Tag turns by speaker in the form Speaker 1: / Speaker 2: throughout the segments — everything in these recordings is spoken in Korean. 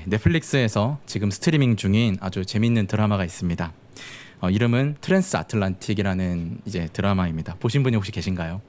Speaker 1: 넷플릭스에서 지금 스트리밍 중인 아주 재밌는 드라마가 있습니다. 이름은 트랜스 아틀란틱이라는 이제 드라마입니다. 보신 분이 혹시 계신가요?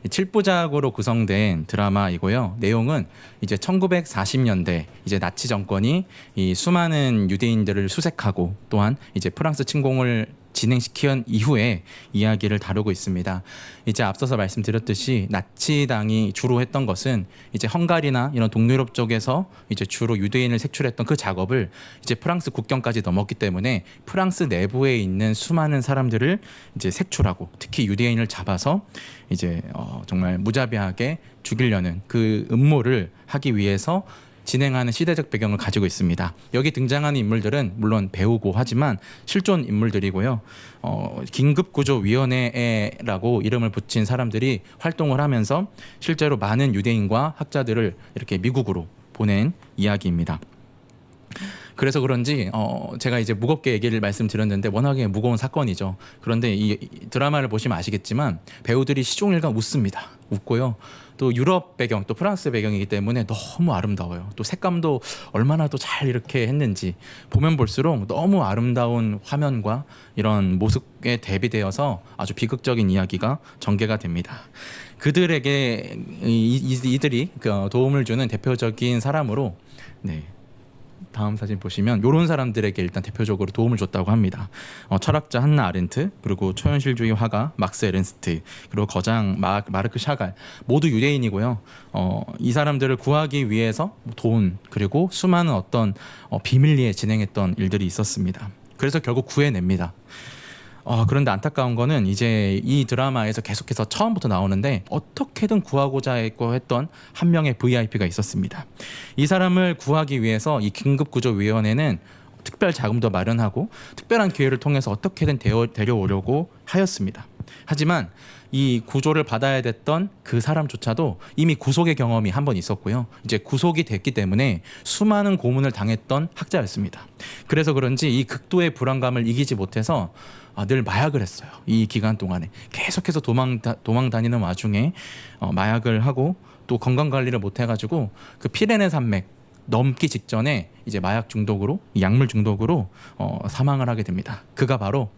Speaker 1: 7부작으로 구성된 드라마이고요. 내용은 이제 1940년대 이제 나치 정권이 이 수많은 유대인들을 수색하고 또한 이제 프랑스 침공을 진행시킨 이후에 이야기를 다루고 있습니다. 이제 앞서서 말씀드렸듯이 나치당이 주로 했던 것은 이제 헝가리나 이런 동유럽 쪽에서 이제 주로 유대인을 색출했던 그 작업을 이제 프랑스 국경까지 넘었기 때문에 프랑스 내부에 있는 수많은 사람들을 이제 색출하고 특히 유대인을 잡아서 이제 정말 무자비하게 죽이려는 그 음모를 하기 위해서 진행하는 시대적 배경을 가지고 있습니다. 여기 등장하는 인물들은 물론 배우고 하지만 실존 인물들이고요. 긴급구조위원회라고 이름을 붙인 사람들이 활동을 하면서 실제로 많은 유대인과 학자들을 이렇게 미국으로 보낸 이야기입니다. 그래서 그런지 제가 이제 무겁게 얘기를 말씀드렸는데 워낙에 무거운 사건이죠. 그런데 이 드라마를 보시면 아시겠지만 배우들이 시종일관 웃습니다. 웃고요. 또 유럽 배경, 또 프랑스 배경이기 때문에 너무 아름다워요. 또 색감도 얼마나 또 잘 이렇게 했는지 보면 볼수록 너무 아름다운 화면과 이런 모습에 대비되어서 아주 비극적인 이야기가 전개가 됩니다. 그들에게 이들이 도움을 주는 대표적인 사람으로 다음 사진 보시면 이런 사람들에게 일단 대표적으로 도움을 줬다고 합니다. 철학자 한나 아렌트, 그리고 초현실주의 화가 막스 에른스트, 그리고 거장 마르크 샤갈 모두 유대인이고요. 이 사람들을 구하기 위해서 돈 그리고 수많은 어떤 비밀리에 진행했던 일들이 있었습니다. 그래서 결국 구해냅니다. 그런데 안타까운 거는 이제 이 드라마에서 계속해서 처음부터 나오는데 어떻게든 구하고자 했던 한 명의 VIP가 있었습니다. 이 사람을 구하기 위해서 이 긴급구조위원회는 특별 자금도 마련하고 특별한 기회를 통해서 어떻게든 데려오려고 하였습니다. 하지만 이 구조를 받아야 됐던 그 사람조차도 이미 구속의 경험이 한 번 있었고요. 이제 구속이 됐기 때문에 수많은 고문을 당했던 학자였습니다. 그래서 그런지 이 극도의 불안감을 이기지 못해서 늘 마약을 했어요. 이 기간 동안에 계속해서 도망 다니는 와중에 마약을 하고 또 건강 관리를 못 해가지고 그 피레네 산맥 넘기 직전에 이제 마약 중독으로 약물 중독으로 사망을 하게 됩니다. 그가 바로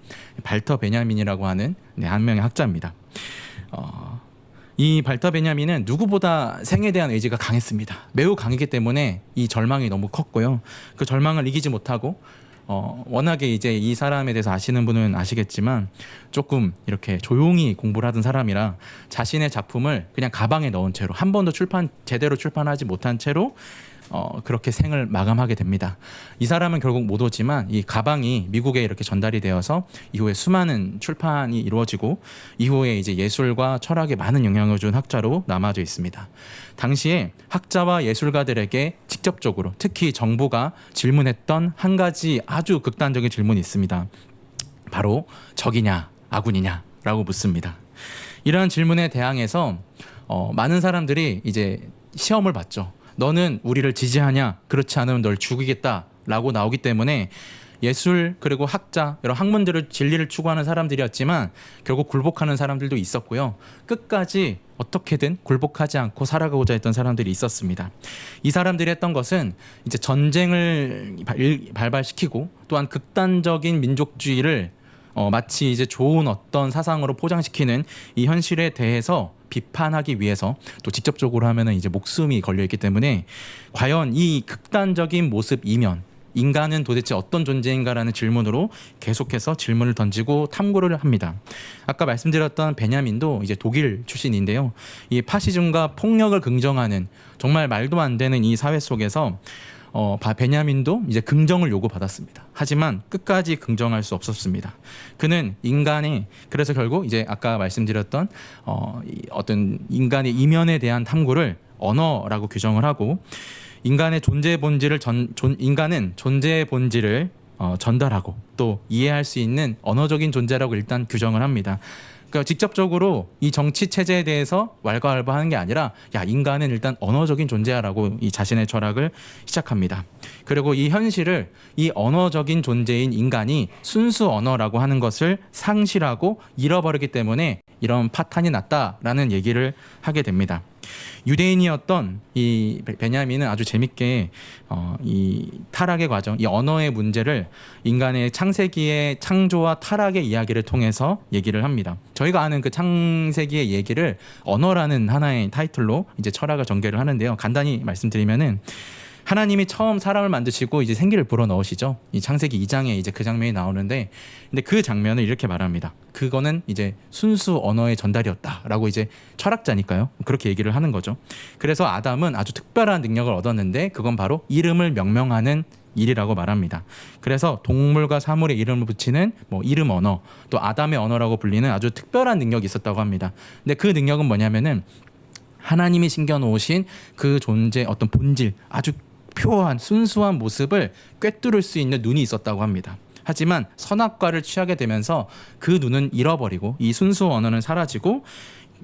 Speaker 1: 발터 베냐민이라고 하는 한 명의 학자입니다. 이 발터 베냐민은 누구보다 생에 대한 의지가 강했습니다. 매우 강했기 때문에 이 절망이 너무 컸고요. 그 절망을 이기지 못하고 워낙에 이제 이 사람에 대해서 아시는 분은 아시겠지만 조금 이렇게 조용히 공부를 하던 사람이라 자신의 작품을 그냥 가방에 넣은 채로 한 번도 제대로 출판하지 못한 채로 그렇게 생을 마감하게 됩니다. 이 사람은 결국 못 오지만 이 가방이 미국에 이렇게 전달이 되어서 이후에 수많은 출판이 이루어지고 이후에 이제 예술과 철학에 많은 영향을 준 학자로 남아져 있습니다. 당시에 학자와 예술가들에게 직접적으로 특히 정부가 질문했던 한 가지 아주 극단적인 질문이 있습니다. 바로 적이냐 아군이냐라고 묻습니다. 이러한 질문에 대항해서 많은 사람들이 이제 시험을 봤죠. 너는 우리를 지지하냐? 그렇지 않으면 널 죽이겠다라고 나오기 때문에 예술 그리고 학자 이런 학문들을 진리를 추구하는 사람들이었지만 결국 굴복하는 사람들도 있었고요. 끝까지 어떻게든 굴복하지 않고 살아가고자 했던 사람들이 있었습니다. 이 사람들이 했던 것은 이제 전쟁을 발발시키고 또한 극단적인 민족주의를 마치 이제 좋은 어떤 사상으로 포장시키는 이 현실에 대해서 비판하기 위해서 또 직접적으로 하면은 이제 목숨이 걸려있기 때문에 과연 이 극단적인 모습 이면 인간은 도대체 어떤 존재인가라는 질문으로 계속해서 질문을 던지고 탐구를 합니다. 아까 말씀드렸던 베냐민도 이제 독일 출신인데요. 이 파시즘과 폭력을 긍정하는 정말 말도 안 되는 이 사회 속에서 베냐민도 이제 긍정을 요구받았습니다. 하지만 끝까지 긍정할 수 없었습니다. 그는 그래서 결국 이제 아까 말씀드렸던 어떤 인간의 이면에 대한 탐구를 언어라고 규정을 하고 인간은 존재의 본질을 전달하고 또 이해할 수 있는 언어적인 존재라고 일단 규정을 합니다. 그러니까 직접적으로 이 정치 체제에 대해서 왈가왈부하는 게 아니라 인간은 일단 언어적인 존재야라고 이 자신의 철학을 시작합니다. 그리고 이 현실을 이 언어적인 존재인 인간이 순수 언어라고 하는 것을 상실하고 잃어버리기 때문에 이런 파탄이 났다라는 얘기를 하게 됩니다. 유대인이었던 이 베냐민은 아주 재밌게 이 타락의 과정, 이 언어의 문제를 인간의 창세기의 창조와 타락의 이야기를 통해서 얘기를 합니다. 저희가 아는 그 창세기의 얘기를 언어라는 하나의 타이틀로 이제 철학을 전개를 하는데요. 간단히 말씀드리면은 하나님이 처음 사람을 만드시고 이제 생기를 불어넣으시죠. 이 창세기 2장에 이제 그 장면이 나오는데, 근데 그 장면을 이렇게 말합니다. 그거는 이제 순수 언어의 전달이었다라고 이제 철학자니까요. 그렇게 얘기를 하는 거죠. 그래서 아담은 아주 특별한 능력을 얻었는데 그건 바로 이름을 명명하는 일이라고 말합니다. 그래서 동물과 사물의 이름을 붙이는 뭐 이름 언어, 또 아담의 언어라고 불리는 아주 특별한 능력이 있었다고 합니다. 근데 그 능력은 뭐냐면은 하나님이 심겨놓으신 그 존재 어떤 본질, 아주 표한 순수한 모습을 꿰뚫을 수 있는 눈이 있었다고 합니다. 하지만 선악과를 취하게 되면서 그 눈은 잃어버리고 이 순수 언어는 사라지고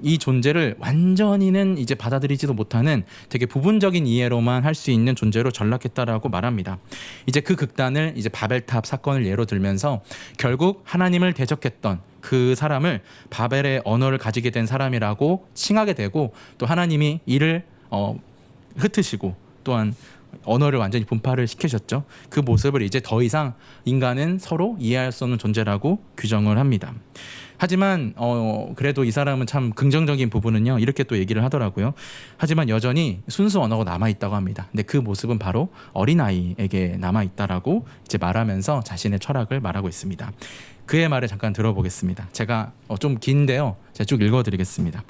Speaker 1: 이 존재를 완전히는 이제 받아들이지도 못하는 되게 부분적인 이해로만 할 수 있는 존재로 전락했다라고 말합니다. 이제 그 극단을 이제 바벨탑 사건을 예로 들면서 결국 하나님을 대적했던 그 사람을 바벨의 언어를 가지게 된 사람이라고 칭하게 되고, 또 하나님이 이를 흩으시고 또한 언어를 완전히 분파를 시키셨죠. 그 모습을 이제 더 이상 인간은 서로 이해할 수 없는 존재라고 규정을 합니다. 하지만 그래도 이 사람은 참 긍정적인 부분은요, 이렇게 또 얘기를 하더라고요. 하지만 여전히 순수 언어가 남아있다고 합니다. 근데 그 모습은 바로 어린아이에게 남아있다라고 이제 말하면서 자신의 철학을 말하고 있습니다. 그의 말을 잠깐 들어보겠습니다. 제가 좀 긴데요, 제가 쭉 읽어드리겠습니다.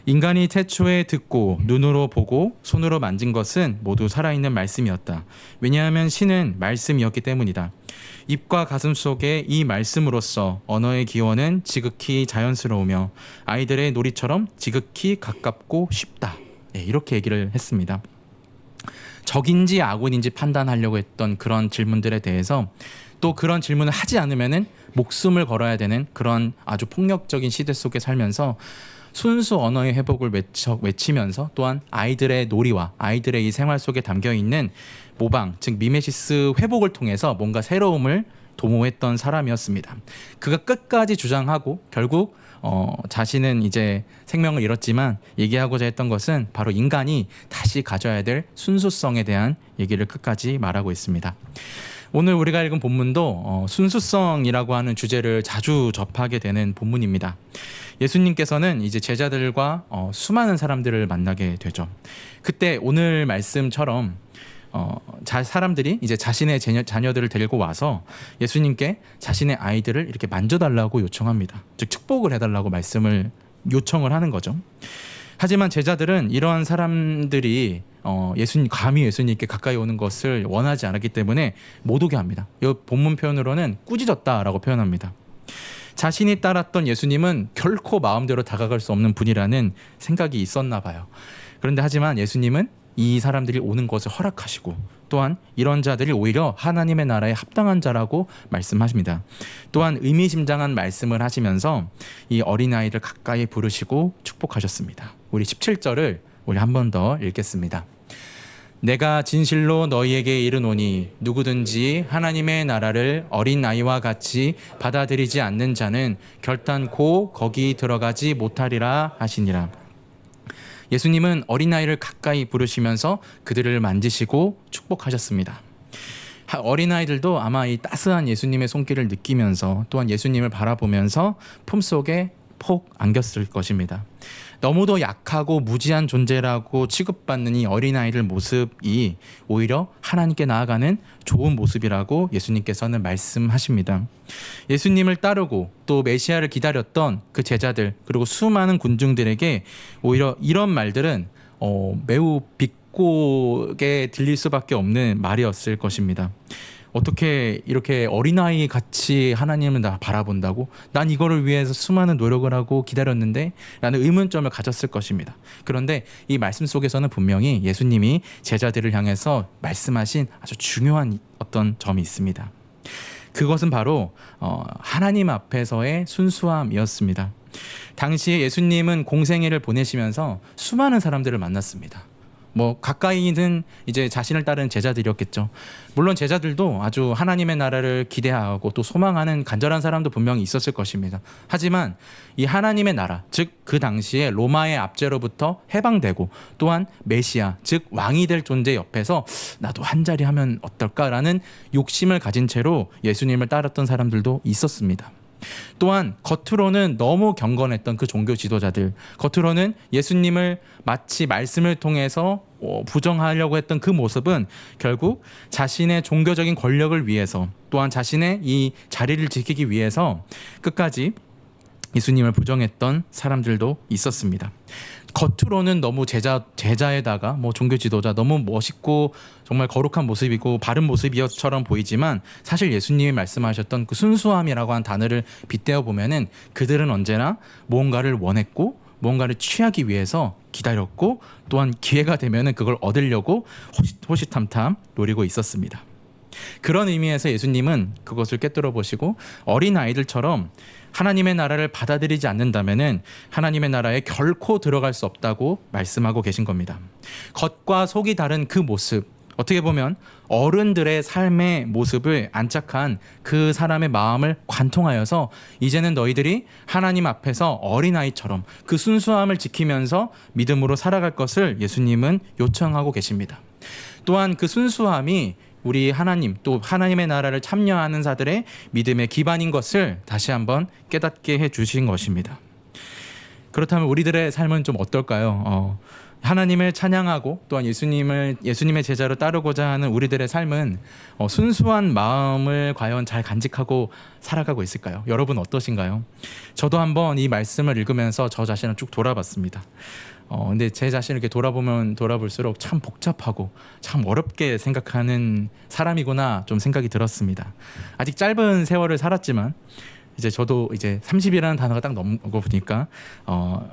Speaker 1: 인간이 태초에 듣고 눈으로 보고 손으로 만진 것은 모두 살아있는 말씀이었다. 왜냐하면 신은 말씀이었기 때문이다. 입과 가슴 속에 이 말씀으로써 언어의 기원은 지극히 자연스러우며 아이들의 놀이처럼 지극히 가깝고 쉽다. 네, 이렇게 얘기를 했습니다. 적인지 아군인지 판단하려고 했던 그런 질문들에 대해서, 또 그런 질문을 하지 않으면은 목숨을 걸어야 되는 그런 아주 폭력적인 시대 속에 살면서 순수 언어의 회복을 외치면서 또한 아이들의 놀이와 아이들의 이 생활 속에 담겨있는 모방, 즉 미메시스 회복을 통해서 뭔가 새로움을 도모했던 사람이었습니다. 그가 끝까지 주장하고 결국 자신은 이제 생명을 잃었지만 얘기하고자 했던 것은 바로 인간이 다시 가져야 될 순수성에 대한 얘기를 끝까지 말하고 있습니다. 오늘 우리가 읽은 본문도 순수성이라고 하는 주제를 자주 접하게 되는 본문입니다. 예수님께서는 이제 제자들과 수많은 사람들을 만나게 되죠. 그때 오늘 말씀처럼 사람들이 이제 자신의 자녀들을 데리고 와서 예수님께 자신의 아이들을 이렇게 만져달라고 요청합니다. 즉 축복을 해달라고 말씀을 요청을 하는 거죠. 하지만 제자들은 이러한 사람들이 감히 예수님께 가까이 오는 것을 원하지 않았기 때문에 못 오게 합니다. 이 본문 표현으로는 꾸짖었다라고 표현합니다. 자신이 따랐던 예수님은 결코 마음대로 다가갈 수 없는 분이라는 생각이 있었나 봐요. 그런데 하지만 예수님은 이 사람들이 오는 것을 허락하시고, 또한 이런 자들이 오히려 하나님의 나라에 합당한 자라고 말씀하십니다. 또한 의미심장한 말씀을 하시면서 이 어린아이를 가까이 부르시고 축복하셨습니다. 우리 17절을 우리 한 번 더 읽겠습니다. 내가 진실로 너희에게 이르노니 누구든지 하나님의 나라를 어린아이와 같이 받아들이지 않는 자는 결단코 거기 들어가지 못하리라 하시니라. 예수님은 어린아이를 가까이 부르시면서 그들을 만지시고 축복하셨습니다. 어린아이들도 아마 이 따스한 예수님의 손길을 느끼면서 또한 예수님을 바라보면서 품속에 폭 안겼을 것입니다. 너무도 약하고 무지한 존재라고 취급받는 이 어린아이들 모습이 오히려 하나님께 나아가는 좋은 모습이라고 예수님께서는 말씀하십니다. 예수님을 따르고 또 메시아를 기다렸던 그 제자들, 그리고 수많은 군중들에게 오히려 이런 말들은 매우 비꼬게 들릴 수밖에 없는 말이었을 것입니다. 어떻게 이렇게 어린아이 같이 하나님을 다 바라본다고? 난 이거를 위해서 수많은 노력을 하고 기다렸는데? 라는 의문점을 가졌을 것입니다. 그런데 이 말씀 속에서는 분명히 예수님이 제자들을 향해서 말씀하신 아주 중요한 어떤 점이 있습니다. 그것은 바로 하나님 앞에서의 순수함이었습니다. 당시에 예수님은 공생애를 보내시면서 수많은 사람들을 만났습니다. 뭐 가까이는 이제 자신을 따르는 제자들이었겠죠. 물론 제자들도 아주 하나님의 나라를 기대하고 또 소망하는 간절한 사람도 분명히 있었을 것입니다. 하지만 이 하나님의 나라, 즉 그 당시에 로마의 압제로부터 해방되고 또한 메시아, 즉 왕이 될 존재 옆에서 나도 한 자리 하면 어떨까라는 욕심을 가진 채로 예수님을 따랐던 사람들도 있었습니다. 또한 겉으로는 너무 경건했던 그 종교 지도자들, 겉으로는 예수님을 마치 말씀을 통해서 부정하려고 했던 그 모습은 결국 자신의 종교적인 권력을 위해서 또한 자신의 이 자리를 지키기 위해서 끝까지 예수님을 부정했던 사람들도 있었습니다. 겉으로는 너무 제자에다가 뭐 종교 지도자 너무 멋있고 정말 거룩한 모습이고 바른 모습이처럼 보이지만 사실 예수님이 말씀하셨던 그 순수함이라고 한 단어를 빗대어 보면은 그들은 언제나 무언가를 원했고 무언가를 취하기 위해서 기다렸고 또한 기회가 되면은 그걸 얻으려고 호시탐탐 노리고 있었습니다. 그런 의미에서 예수님은 그것을 꿰뚫어 보시고 어린 아이들처럼 하나님의 나라를 받아들이지 않는다면은 하나님의 나라에 결코 들어갈 수 없다고 말씀하고 계신 겁니다. 겉과 속이 다른 그 모습, 어떻게 보면 어른들의 삶의 모습을 안착한 그 사람의 마음을 관통하여서 이제는 너희들이 하나님 앞에서 어린아이처럼 그 순수함을 지키면서 믿음으로 살아갈 것을 예수님은 요청하고 계십니다. 또한 그 순수함이 우리 하나님 또 하나님의 나라를 참여하는 자들의 믿음의 기반인 것을 다시 한번 깨닫게 해주신 것입니다. 그렇다면 우리들의 삶은 좀 어떨까요? 하나님을 찬양하고 또한 예수님의 제자로 따르고자 하는 우리들의 삶은 순수한 마음을 과연 잘 간직하고 살아가고 있을까요? 여러분 어떠신가요? 저도 한번 이 말씀을 읽으면서 저 자신을 쭉 돌아봤습니다. 근데 제 자신을 이렇게 돌아보면 돌아볼수록 참 복잡하고 참 어렵게 생각하는 사람이구나 좀 생각이 들었습니다. 아직 짧은 세월을 살았지만 이제 저도 이제 30이라는 단어가 딱 넘고 보니까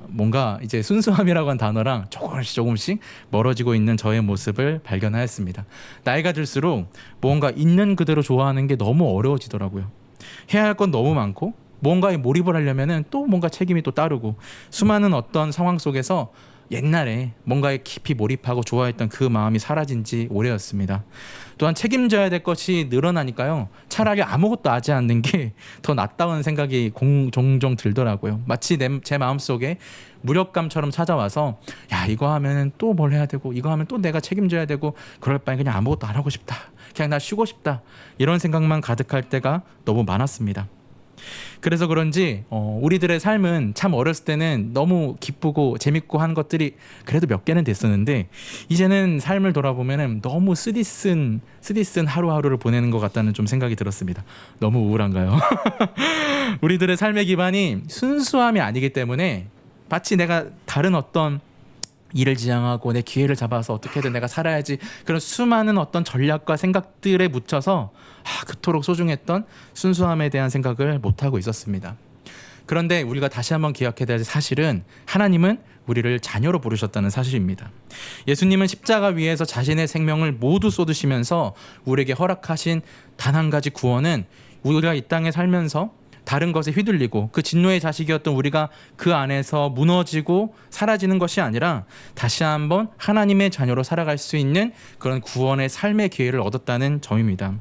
Speaker 1: 뭔가 이제 순수함이라고 한 단어랑 조금씩 멀어지고 있는 저의 모습을 발견하였습니다. 나이가 들수록 뭔가 있는 그대로 좋아하는 게 너무 어려워지더라고요. 해야 할 건 너무 많고 뭔가에 몰입을 하려면은 또 뭔가 책임이 또 따르고 수많은 어떤 상황 속에서 옛날에 뭔가에 깊이 몰입하고 좋아했던 그 마음이 사라진 지 오래였습니다. 또한 책임져야 될 것이 늘어나니까요. 차라리 아무것도 하지 않는 게 더 낫다는 생각이 종종 들더라고요. 마치 제 마음속에 무력감처럼 찾아와서 야 이거 하면 또 뭘 해야 되고 이거 하면 또 내가 책임져야 되고 그럴 바에 그냥 아무것도 안 하고 싶다. 그냥 나 쉬고 싶다. 이런 생각만 가득할 때가 너무 많았습니다. 그래서 그런지 우리들의 삶은 참 어렸을 때는 너무 기쁘고 재밌고 한 것들이 그래도 몇 개는 됐었는데 이제는 삶을 돌아보면 너무 쓰디쓴 하루하루를 보내는 것 같다는 좀 생각이 들었습니다. 너무 우울한가요? 우리들의 삶의 기반이 순수함이 아니기 때문에 마치 내가 다른 어떤 일을 지향하고 내 기회를 잡아서 어떻게든 내가 살아야지 그런 수많은 어떤 전략과 생각들에 묻혀서 그토록 소중했던 순수함에 대한 생각을 못하고 있었습니다. 그런데 우리가 다시 한번 기억해야 될 사실은 하나님은 우리를 자녀로 부르셨다는 사실입니다. 예수님은 십자가 위에서 자신의 생명을 모두 쏟으시면서 우리에게 허락하신 단 한 가지 구원은 우리가 이 땅에 살면서 다른 것에 휘둘리고 그 진노의 자식이었던 우리가 그 안에서 무너지고 사라지는 것이 아니라 다시 한번 하나님의 자녀로 살아갈 수 있는 그런 구원의 삶의 기회를 얻었다는 점입니다.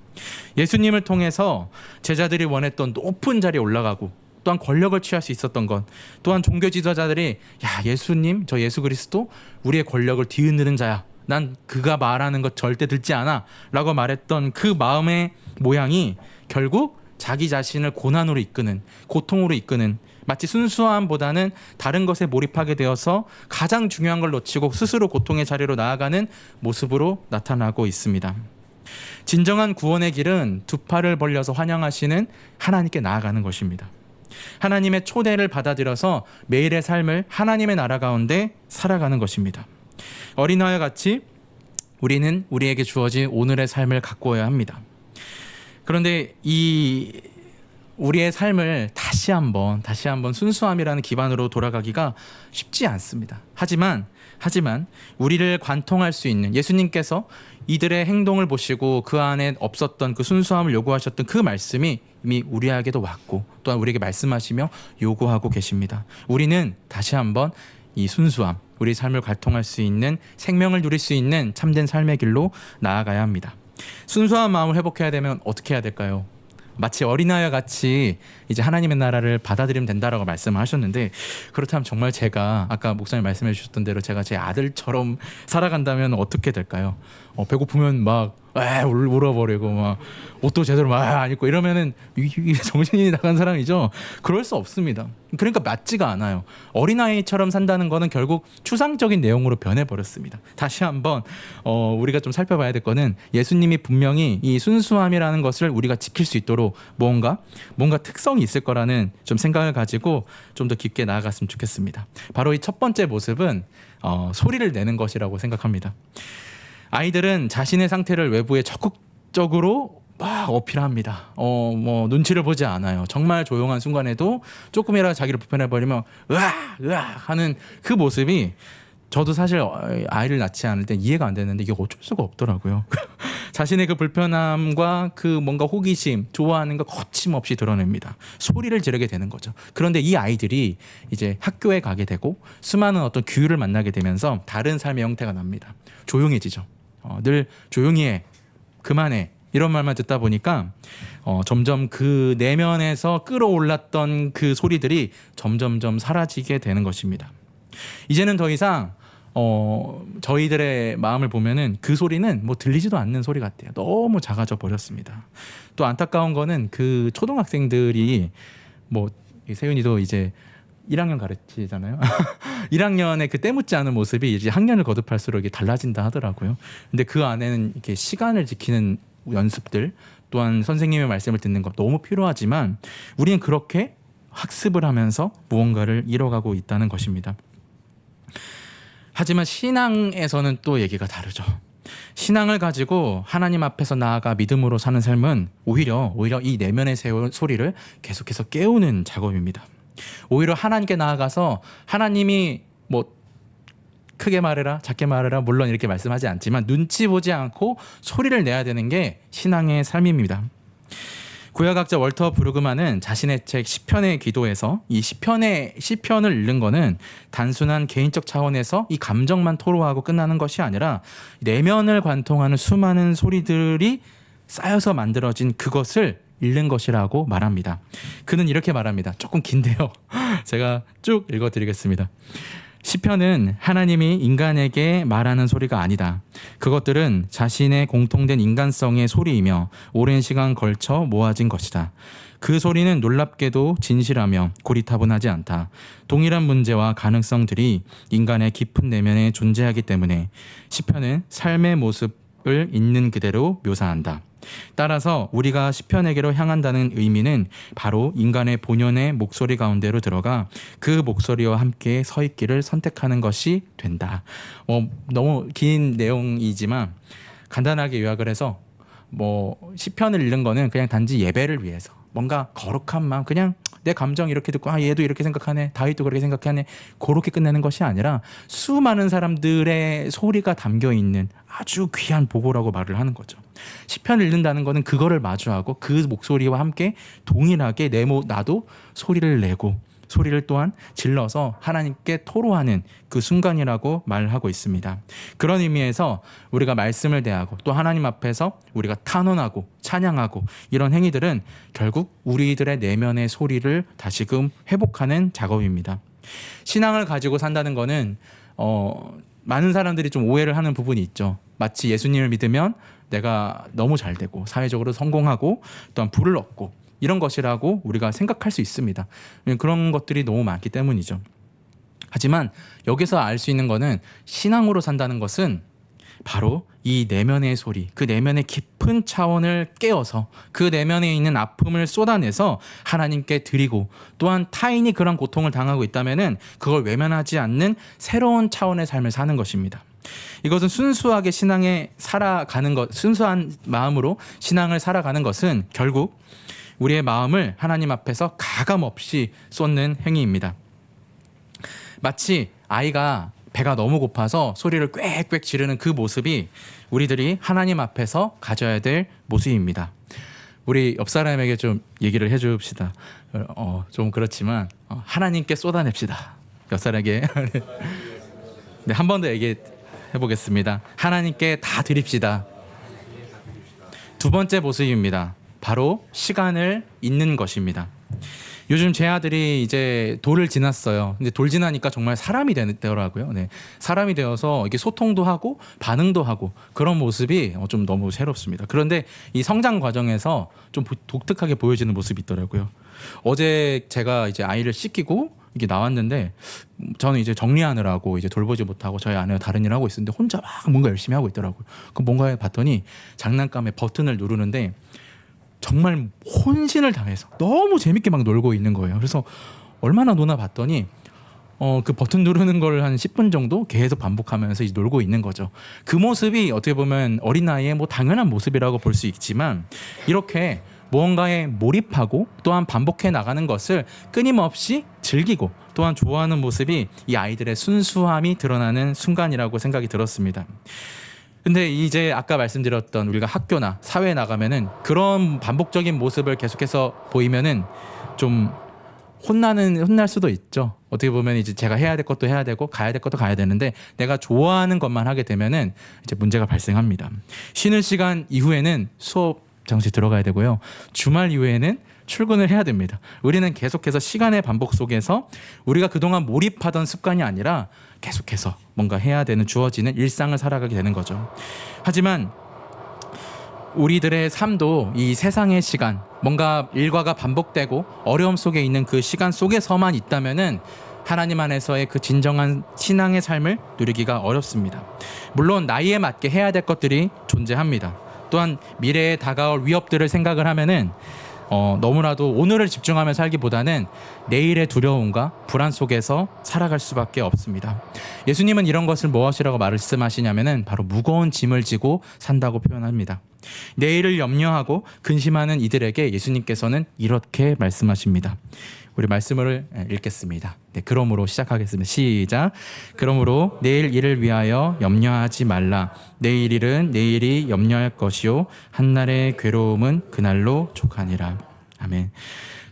Speaker 1: 예수님을 통해서 제자들이 원했던 높은 자리에 올라가고 또한 권력을 취할 수 있었던 것, 또한 종교 지도자들이 야 예수님 저 예수 그리스도 우리의 권력을 뒤흔드는 자야, 난 그가 말하는 것 절대 듣지 않아 라고 말했던 그 마음의 모양이 결국 자기 자신을 고난으로 이끄는, 고통으로 이끄는, 마치 순수함보다는 다른 것에 몰입하게 되어서 가장 중요한 걸 놓치고 스스로 고통의 자리로 나아가는 모습으로 나타나고 있습니다. 진정한 구원의 길은 두 팔을 벌려서 환영하시는 하나님께 나아가는 것입니다. 하나님의 초대를 받아들여서 매일의 삶을 하나님의 나라 가운데 살아가는 것입니다. 어린아이와 같이 우리는 우리에게 주어진 오늘의 삶을 가꾸어야 합니다. 그런데 이 우리의 삶을 다시 한번 순수함이라는 기반으로 돌아가기가 쉽지 않습니다. 하지만 우리를 관통할 수 있는 예수님께서 이들의 행동을 보시고 그 안에 없었던 그 순수함을 요구하셨던 그 말씀이 이미 우리에게도 왔고 또한 우리에게 말씀하시며 요구하고 계십니다. 우리는 다시 한번 이 순수함, 우리 삶을 관통할 수 있는 생명을 누릴 수 있는 참된 삶의 길로 나아가야 합니다. 순수한 마음을 회복해야 되면 어떻게 해야 될까요? 마치 어린아이와 같이 이제 하나님의 나라를 받아들이면 된다라고 말씀하셨는데, 그렇다면 정말 제가 아까 목사님 말씀해 주셨던 대로 제가 제 아들처럼 살아간다면 어떻게 될까요? 배고프면 막 울어버리고 막 옷도 제대로 막 안 입고 이러면은 이게 정신이 나간 사람이죠. 그럴 수 없습니다. 그러니까 맞지가 않아요. 어린아이처럼 산다는 거는 결국 추상적인 내용으로 변해버렸습니다. 다시 한번 우리가 좀 살펴봐야 될 거는, 예수님이 분명히 이 순수함이라는 것을 우리가 지킬 수 있도록 뭔가 특성이 있을 거라는 좀 생각을 가지고 좀 더 깊게 나아갔으면 좋겠습니다. 바로 이 첫 번째 모습은 소리를 내는 것이라고 생각합니다. 아이들은 자신의 상태를 외부에 적극적으로 막 어필합니다. 뭐 눈치를 보지 않아요. 정말 조용한 순간에도 조금이라도 자기를 불편해버리면 으악 하는 그 모습이, 저도 사실 아이를 낳지 않을 때 이해가 안 되는데 이게 어쩔 수가 없더라고요. 자신의 그 불편함과 그 뭔가 호기심, 좋아하는 거 거침없이 드러냅니다. 소리를 지르게 되는 거죠. 그런데 이 아이들이 이제 학교에 가게 되고 수많은 어떤 규율을 만나게 되면서 다른 삶의 형태가 납니다. 조용해지죠. 늘 조용히 해, 그만해, 이런 말만 듣다 보니까 점점 그 내면에서 끌어올랐던 그 소리들이 점점점 사라지게 되는 것입니다. 이제는 더 이상 저희들의 마음을 보면은 그 소리는 뭐 들리지도 않는 소리 같아요. 너무 작아져 버렸습니다. 또 안타까운 거는 그 초등학생들이, 뭐 세윤이도 이제 1학년 가르치잖아요. 1학년의 그 때묻지 않은 모습이 이제 학년을 거듭할수록 이게 달라진다 하더라고요. 근데 그 안에는 이렇게 시간을 지키는 연습들, 또한 선생님의 말씀을 듣는 것 너무 필요하지만, 우리는 그렇게 학습을 하면서 무언가를 잃어가고 있다는 것입니다. 하지만 신앙에서는 또 얘기가 다르죠. 신앙을 가지고 하나님 앞에서 나아가 믿음으로 사는 삶은 오히려 이 내면의 소리를 계속해서 깨우는 작업입니다. 오히려 하나님께 나아가서 하나님이 뭐 크게 말해라, 작게 말해라, 물론 이렇게 말씀하지 않지만 눈치 보지 않고 소리를 내야 되는 게 신앙의 삶입니다. 구약학자 월터 브루그만은 자신의 책 시편의 기도에서 이 시편을 읽는 거는 단순한 개인적 차원에서 이 감정만 토로하고 끝나는 것이 아니라 내면을 관통하는 수많은 소리들이 쌓여서 만들어진 그것을 읽는 것이라고 말합니다. 그는 이렇게 말합니다. 조금 긴데요. 제가 쭉 읽어드리겠습니다. 시편은 하나님이 인간에게 말하는 소리가 아니다. 그것들은 자신의 공통된 인간성의 소리이며 오랜 시간 걸쳐 모아진 것이다. 그 소리는 놀랍게도 진실하며 고리타분하지 않다. 동일한 문제와 가능성들이 인간의 깊은 내면에 존재하기 때문에 시편은 삶의 모습을 있는 그대로 묘사한다. 따라서 우리가 시편에게로 향한다는 의미는 바로 인간의 본연의 목소리 가운데로 들어가 그 목소리와 함께 서 있기를 선택하는 것이 된다. 너무 긴 내용이지만 간단하게 요약을 해서, 시편을 읽는 거는 그냥 단지 예배를 위해서, 뭔가 거룩한 마음, 그냥 내 감정 이렇게 듣고 얘도 이렇게 생각하네, 다윗도 그렇게 생각하네, 그렇게 끝내는 것이 아니라 수많은 사람들의 소리가 담겨 있는 아주 귀한 보고라고 말을 하는 거죠. 시편을 읽는다는 거는 그거를 마주하고 그 목소리와 함께 동일하게 나도 소리를 내고 소리를 또한 질러서 하나님께 토로하는 그 순간이라고 말하고 있습니다. 그런 의미에서 우리가 말씀을 대하고 또 하나님 앞에서 우리가 탄원하고 찬양하고 이런 행위들은 결국 우리들의 내면의 소리를 다시금 회복하는 작업입니다. 신앙을 가지고 산다는 거는 많은 사람들이 좀 오해를 하는 부분이 있죠. 마치 예수님을 믿으면 내가 너무 잘 되고 사회적으로 성공하고 또한 부를 얻고 이런 것이라고 우리가 생각할 수 있습니다. 그런 것들이 너무 많기 때문이죠. 하지만 여기서 알 수 있는 거는, 신앙으로 산다는 것은 바로 이 내면의 소리, 그 내면의 깊은 차원을 깨어서 그 내면에 있는 아픔을 쏟아내서 하나님께 드리고, 또한 타인이 그런 고통을 당하고 있다면은 그걸 외면하지 않는 새로운 차원의 삶을 사는 것입니다. 이것은 순수하게 순수한 마음으로 신앙을 살아가는 것은 결국 우리의 마음을 하나님 앞에서 가감없이 쏟는 행위입니다. 마치 아이가 배가 너무 고파서 소리를 꽥꽥 지르는 그 모습이 우리들이 하나님 앞에서 가져야 될 모습입니다. 우리 옆 사람에게 좀 얘기를 해줍시다. 좀 그렇지만 하나님께 쏟아냅시다. 옆 사람에게 네, 한 번 더 얘기해 보겠습니다. 하나님께 다 드립시다. 두 번째 모습입니다. 바로 시간을 잇는 것입니다. 요즘 제 아들이 이제 돌을 지났어요. 근데 돌 지나니까 정말 사람이 되더라고요. 네. 사람이 되어서 이게 소통도 하고 반응도 하고 그런 모습이 좀 너무 새롭습니다. 그런데 이 성장 과정에서 좀 독특하게 보여지는 모습이 있더라고요. 어제 제가 이제 아이를 씻기고 이게 나왔는데 저는 이제 정리하느라고 이제 돌보지 못하고 저희 아내가 다른 일을 하고 있었는데 혼자 막 뭔가 열심히 하고 있더라고요. 그 뭔가 봤더니 장난감에 버튼을 누르는데 정말 혼신을 다해서 너무 재밌게 막 놀고 있는 거예요. 그래서 얼마나 노나 봤더니 그 버튼 누르는 걸 한 10분 정도 계속 반복하면서 이제 놀고 있는 거죠. 그 모습이 어떻게 보면 어린 나이에 뭐 당연한 모습이라고 볼 수 있지만 이렇게 무언가에 몰입하고 또한 반복해 나가는 것을 끊임없이 즐기고 또한 좋아하는 모습이 이 아이들의 순수함이 드러나는 순간이라고 생각이 들었습니다. 근데 이제 아까 말씀드렸던 우리가 학교나 사회에 나가면은 그런 반복적인 모습을 계속해서 보이면은 좀 혼날 수도 있죠. 어떻게 보면 이제 제가 해야 될 것도 해야 되고 가야 될 것도 가야 되는데 내가 좋아하는 것만 하게 되면은 이제 문제가 발생합니다. 쉬는 시간 이후에는 수업 장소에 들어가야 되고요. 주말 이후에는 출근을 해야 됩니다. 우리는 계속해서 시간의 반복 속에서 우리가 그동안 몰입하던 습관이 아니라 계속해서 뭔가 해야 되는 주어지는 일상을 살아가게 되는 거죠. 하지만 우리들의 삶도 이 세상의 시간, 뭔가 일과가 반복되고 어려움 속에 있는 그 시간 속에서만 있다면은 하나님 안에서의 그 진정한 신앙의 삶을 누리기가 어렵습니다. 물론 나이에 맞게 해야 될 것들이 존재합니다. 또한 미래에 다가올 위협들을 생각을 하면은 너무나도 오늘을 집중하며 살기보다는 내일의 두려움과 불안 속에서 살아갈 수밖에 없습니다. 예수님은 이런 것을 무엇이라고 말씀하시냐면은 바로 무거운 짐을 지고 산다고 표현합니다. 내일을 염려하고 근심하는 이들에게 예수님께서는 이렇게 말씀하십니다. 우리 말씀을 읽겠습니다. 네, 그러므로 시작하겠습니다. 시작. 그러므로 내일 일을 위하여 염려하지 말라. 내일 일은 내일이 염려할 것이요 한날의 괴로움은 그날로 족하니라. 아멘.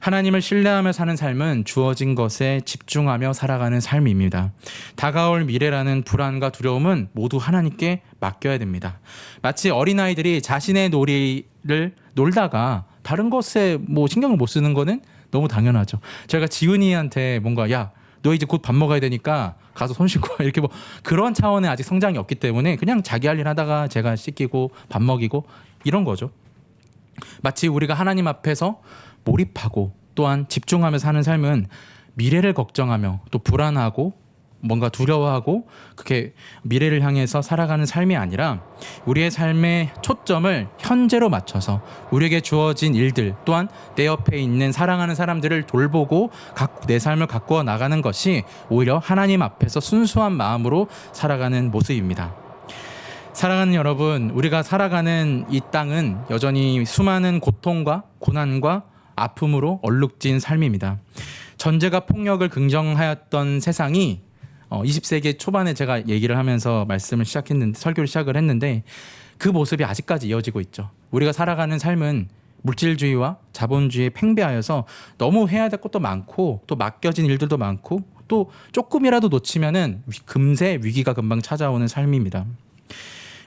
Speaker 1: 하나님을 신뢰하며 사는 삶은 주어진 것에 집중하며 살아가는 삶입니다. 다가올 미래라는 불안과 두려움은 모두 하나님께 맡겨야 됩니다. 마치 어린아이들이 자신의 놀이를 놀다가 다른 것에 뭐 신경을 못 쓰는 거는 너무 당연하죠. 제가 지은이한테 뭔가 야, 너 이제 곧 밥 먹어야 되니까 가서 손 씻고 와. 이렇게 뭐 그런 차원의 아직 성장이 없기 때문에 그냥 자기 할 일 하다가 제가 씻기고 밥 먹이고 이런 거죠. 마치 우리가 하나님 앞에서 몰입하고 또한 집중하며 사는 삶은 미래를 걱정하며 또 불안하고 뭔가 두려워하고 그렇게 미래를 향해서 살아가는 삶이 아니라 우리의 삶의 초점을 현재로 맞춰서 우리에게 주어진 일들 또한 내 옆에 있는 사랑하는 사람들을 돌보고 내 삶을 가꾸어 나가는 것이 오히려 하나님 앞에서 순수한 마음으로 살아가는 모습입니다. 사랑하는 여러분, 우리가 살아가는 이 땅은 여전히 수많은 고통과 고난과 아픔으로 얼룩진 삶입니다. 전쟁과 폭력을 긍정하였던 세상이 20세기 초반에 제가 얘기를 하면서 설교를 시작을 했는데 그 모습이 아직까지 이어지고 있죠. 우리가 살아가는 삶은 물질주의와 자본주의에 팽배하여서 너무 해야 될 것도 많고 또 맡겨진 일들도 많고 또 조금이라도 놓치면은 금세 위기가 금방 찾아오는 삶입니다.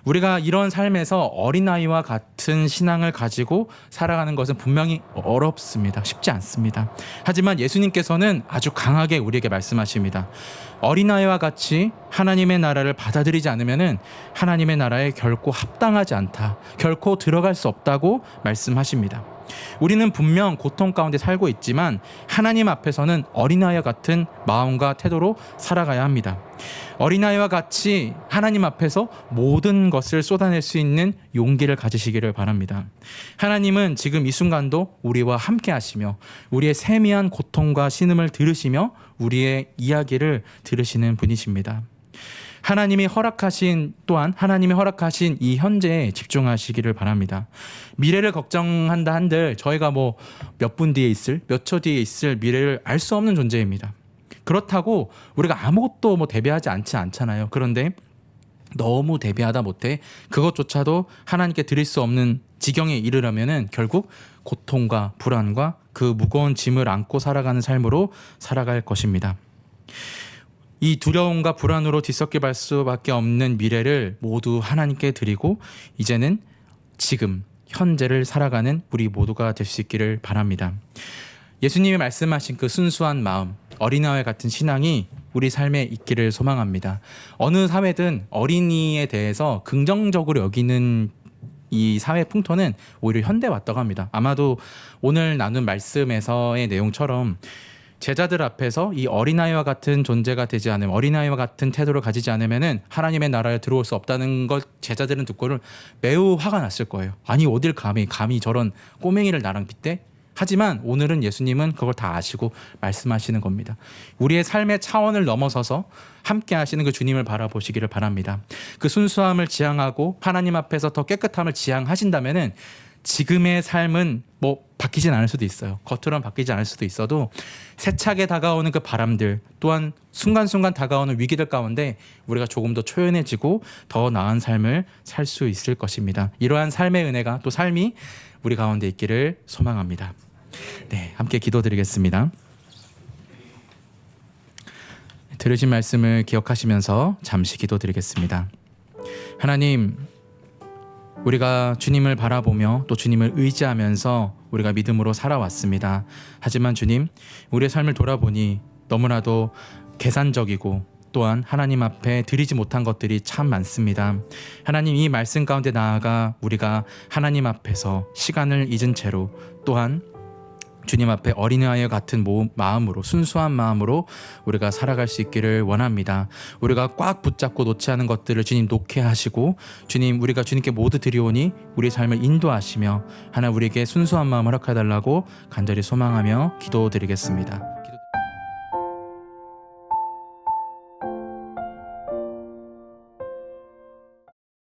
Speaker 1: 우리가 이런 삶에서 어린아이와 같은 신앙을 가지고 살아가는 것은 분명히 어렵습니다. 쉽지 않습니다. 하지만 예수님께서는 아주 강하게 우리에게 말씀하십니다. 어린아이와 같이 하나님의 나라를 받아들이지 않으면은 하나님의 나라에 결코 합당하지 않다. 결코 들어갈 수 없다고 말씀하십니다. 우리는 분명 고통 가운데 살고 있지만 하나님 앞에서는 어린아이와 같은 마음과 태도로 살아가야 합니다. 어린아이와 같이 하나님 앞에서 모든 것을 쏟아낼 수 있는 용기를 가지시기를 바랍니다. 하나님은 지금 이 순간도 우리와 함께 하시며 우리의 세미한 고통과 신음을 들으시며 우리의 이야기를 들으시는 분이십니다. 하나님이 허락하신 이 현재에 집중하시기를 바랍니다. 미래를 걱정한다 한들 저희가 뭐 몇 분 뒤에 있을, 몇 초 뒤에 있을 미래를 알 수 없는 존재입니다. 그렇다고 우리가 아무것도 뭐 대비하지 않잖아요. 그런데 너무 대비하다 못해 그것조차도 하나님께 드릴 수 없는 지경에 이르려면은 결국 고통과 불안과 그 무거운 짐을 안고 살아가는 삶으로 살아갈 것입니다. 이 두려움과 불안으로 뒤섞일 수밖에 없는 미래를 모두 하나님께 드리고 이제는 지금 현재를 살아가는 우리 모두가 될 수 있기를 바랍니다. 예수님이 말씀하신 그 순수한 마음, 어린아이 같은 신앙이 우리 삶에 있기를 소망합니다. 어느 사회든 어린이에 대해서 긍정적으로 여기는 이 사회 풍토는 오히려 현대에 왔다고 합니다. 아마도 오늘 나눈 말씀에서의 내용처럼 제자들 앞에서 이 어린아이와 같은 존재가 되지 않으면, 어린아이와 같은 태도를 가지지 않으면은 하나님의 나라에 들어올 수 없다는 것 제자들은 듣고는 매우 화가 났을 거예요. 아니 어딜 감히 저런 꼬맹이를 나랑 빗대? 하지만 오늘은 예수님은 그걸 다 아시고 말씀하시는 겁니다. 우리의 삶의 차원을 넘어서서 함께 하시는 그 주님을 바라보시기를 바랍니다. 그 순수함을 지향하고 하나님 앞에서 더 깨끗함을 지향하신다면은 지금의 삶은 뭐 바뀌진 않을 수도 있어요. 겉으로는 바뀌지 않을 수도 있어도 세차게 다가오는 그 바람들 또한 순간순간 다가오는 위기들 가운데 우리가 조금 더 초연해지고 더 나은 삶을 살 수 있을 것입니다. 이러한 삶의 은혜가 또 삶이 우리 가운데 있기를 소망합니다. 네, 함께 기도드리겠습니다. 들으신 말씀을 기억하시면서 잠시 기도드리겠습니다. 하나님, 우리가 주님을 바라보며 또 주님을 의지하면서 우리가 믿음으로 살아왔습니다. 하지만 주님, 우리의 삶을 돌아보니 너무나도 계산적이고 또한 하나님 앞에 드리지 못한 것들이 참 많습니다. 하나님, 이 말씀 가운데 나아가 우리가 하나님 앞에서 시간을 잊은 채로 또한 주님 앞에 어린아이와 같은 마음으로, 순수한 마음으로 우리가 살아갈 수 있기를 원합니다. 우리가 꽉 붙잡고 놓지 않은 것들을 주님 놓게 하시고, 주님, 우리가 주님께 모두 드리오니 우리의 삶을 인도하시며 하나 우리에게 순수한 마음을 허락해달라고 간절히 소망하며 기도드리겠습니다.